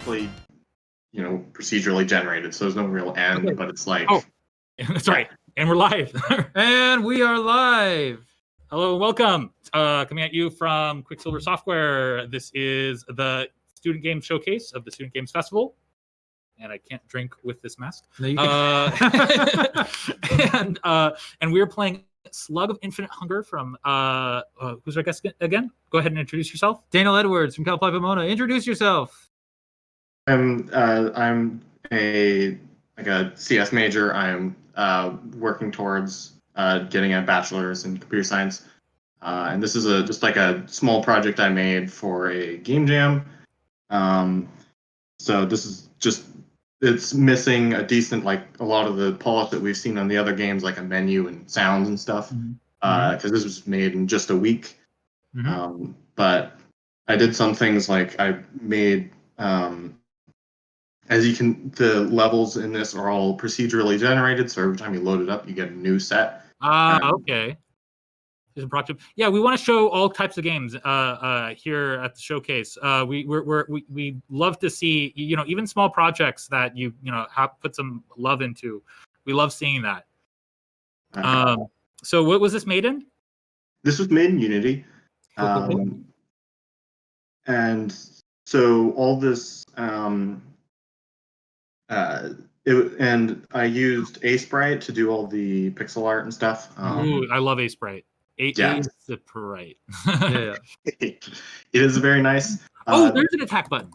actually, procedurally generated, so there's no real end, but it's like... Oh, that's right. And we're live. And we are live. Hello, welcome. Coming at you from Quicksilver Software. This is the Student Games Showcase of the Student Games Festival. And I can't drink with this mask. No, you can. And we're playing Slug of Infinite Hunger from who's our guest again? Go ahead and introduce yourself. Daniel Edwards from Pomona. Introduce yourself. I'm a CS major. I'm working towards getting a bachelor's in computer science, and this is just a small project I made for a game jam. So this is it's missing a decent, a lot of the polish that we've seen on the other games, like a menu and sounds and stuff, because this was made in just a week. But I did some things, like I made, the levels in this are all procedurally generated, so every time you load it up, you get a new set. Okay. Yeah, we want to show all types of games here at the showcase. We love to see, even small projects that you have put some love into. We love seeing that. So what was this made in? This was made in Unity. And so all this and I used Sprite to do all the pixel art and stuff. Ooh, I love Sprite. Yeah. Sprite. Yeah. It is very nice. There's an attack button.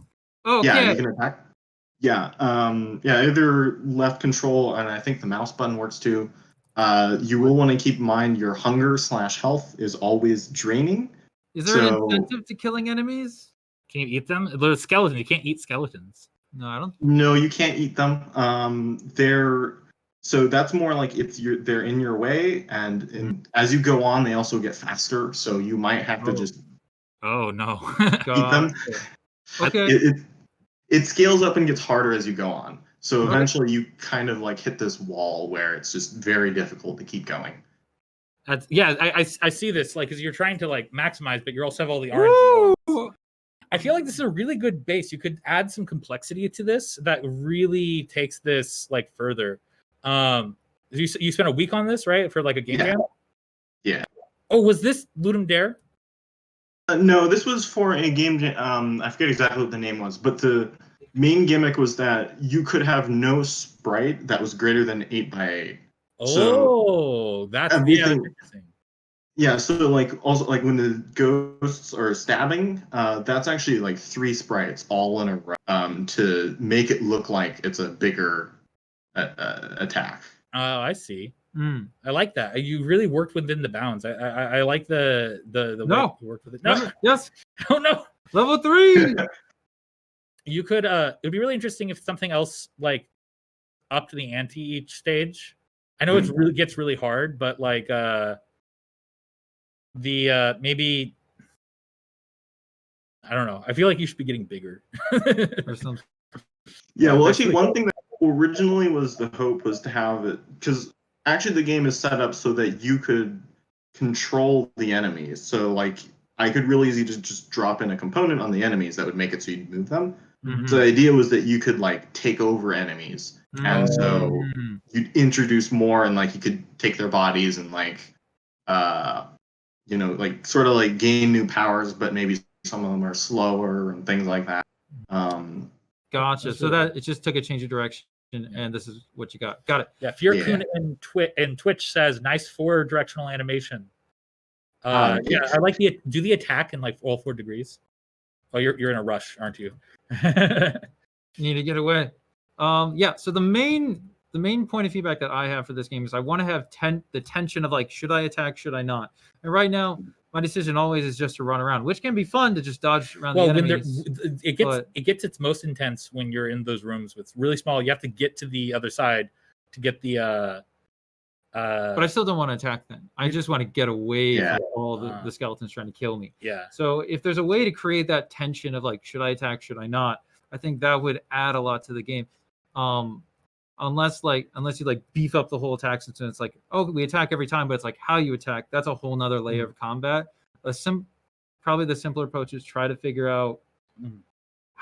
Oh, yeah, you can attack. Yeah, either left control, and I think the mouse button works too. You will want to keep in mind your hunger/health is always draining. Is there an incentive to killing enemies? Can you eat them? They're skeletons. You can't eat skeletons. No, I don't. No, you can't eat them. So that's more like they're in your way, and as you go on, they also get faster. So you might have to just eat them. Okay. It scales up and gets harder as you go on. So eventually, you kind of hit this wall where it's just very difficult to keep going. I see this because you're trying to maximize, but you also have all the RNG. I feel like this is a really good base. You could add some complexity to this that really takes this further. You spent a week on this, right? For a game jam? Yeah. Oh, was this Ludum Dare? No, this was for a game jam. I forget exactly what the name was, but the main gimmick was that you could have no sprite that was greater than 8x8. Oh, that's interesting. Yeah, so also when the ghosts are stabbing, that's actually 3 sprites all in a row to make it look like it's a bigger attack. Oh, I see. I like that. You really worked within the bounds. I like the way you worked with it. No. Yes. Oh no. Level 3. You could. It'd be really interesting if something else up to the ante each stage. I know it really gets really hard, but maybe I don't know. I feel like you should be getting bigger or something. Yeah, well, actually, one thing that originally was the hope was to have it, because actually the game is set up so that you could control the enemies. So I could really easily just drop in a component on the enemies that would make it so you'd move them. So the idea was that you could take over enemies, and so you'd introduce more, and you could take their bodies and sort of gain new powers, but maybe some of them are slower and things like that. Gotcha. So that it just took a change of direction, and this is what you got. Got it. Yeah. Fearcoon and Twitch says nice 4-directional animation. I like do the attack in all 4 degrees. Oh, you're in a rush, aren't you? You need to get away. So the main point of feedback that I have for this game is I want to have the tension of should I attack, should I not? And right now, my decision always is just to run around, which can be fun to just dodge around the enemies. It gets its most intense when you're in those rooms with really small. You have to get to the other side to get the. But I still don't want to attack them. I just want to get away from all the skeletons trying to kill me. Yeah. So if there's a way to create that tension of should I attack, should I not? I think that would add a lot to the game. Unless you beef up the whole attack system, it's we attack every time, but it's how you attack. That's a whole nother layer of combat. Probably the simpler approach is try to figure out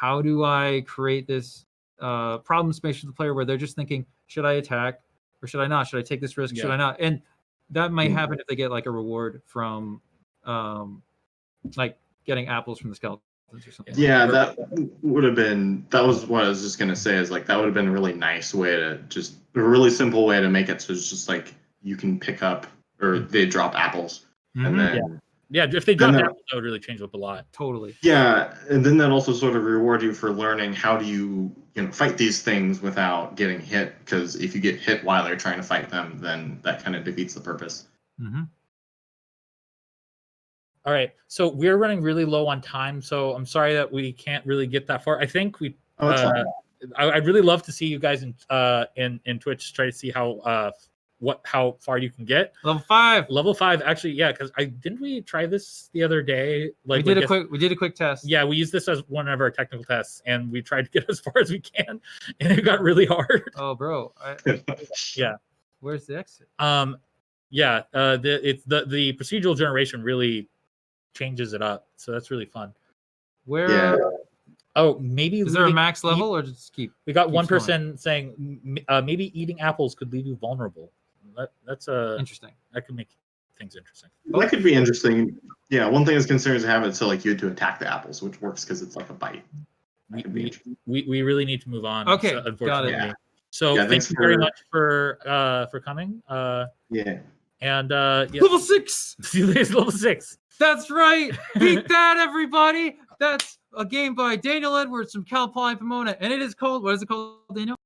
how do I create this problem space for the player where they're just thinking, should I attack or should I not? Should I take this risk? Should I not? And that might happen if they get like a reward from like getting apples from the skeletons or something. Yeah, that was what I was just gonna say, is like that would have been a really nice way to just a really simple way to make it so it's just like you can pick up or they drop apples. And then if they dropped apples, that would really change up a lot. Totally. Yeah, and then that also sort of reward you for learning how do you fight these things without getting hit, because if you get hit while they're trying to fight them, then that kind of defeats the purpose. All right, so we're running really low on time, so I'm sorry that we can't really get that far. I think we I'd really love to see you guys in Twitch, try to see how far you can get. Level 5, actually, yeah, because didn't we try this the other day? Like we did a quick test. Yeah, we used this as one of our technical tests, and we tried to get as far as we can, and it got really hard. Oh, bro. Yeah. Where's the exit? The procedural generation really changes it up, so that's really fun. Maybe is there a max level or just keep? We got one person saying maybe eating apples could leave you vulnerable. That's interesting. That could make things interesting. That could be interesting. Yeah, one thing is concerns to have it so like you had to attack the apples, which works because it's like a bite. We really need to move on. Okay, so, unfortunately. got it. So thank you very much for coming. And level 6. Level 6. That's right. Beat that, everybody. That's a game by Daniel Edwards from Cal Poly Pomona, and it is called. What is it called, Daniel?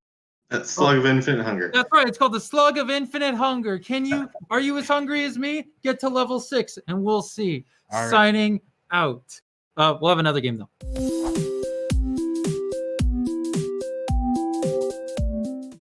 That's Slug of Infinite Hunger. That's right. It's called the Slug of Infinite Hunger. Are you as hungry as me? Get to level 6, and we'll see. All right. Signing out. We'll have another game though.